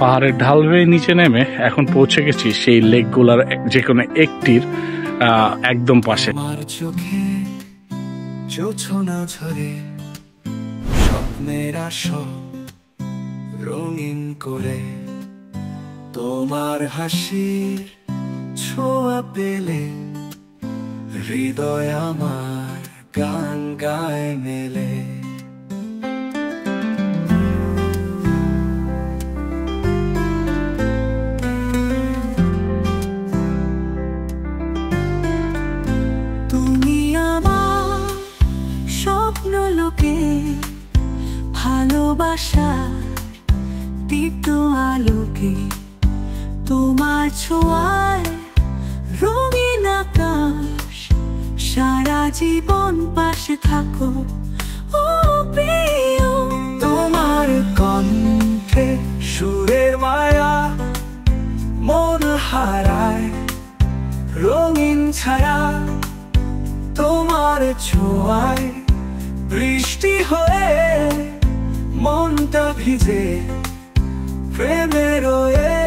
পাহাড়ের ঢাল বেয়ে নিচে নেমে এখন পৌঁছে গেছি সেই লেকগুলার যে কোনো একটির একদম পাশে। আমার চোখে জোছনা ঝরে স্বপ্নের আসো রঙিন করে, তোমার হাসির ছোঁয়া পেলে হৃদয় আমার গান গায় মেলে। তুমি আমার স্বপ্ন লোকে ভালোবাসা দীপ্ত আলোকে, তোমার ছোঁয়ায় রঙিন আকাশ, সারা জীবন পাশে থাকো ও প্রিয়। তোমার কণ্ঠে সুরের মায়া মন হারায় রঙিন ছায়া, তোমার ছোঁয়ায় বৃষ্টি হয়ে মনটা ভিজে প্রেমে রয়ে।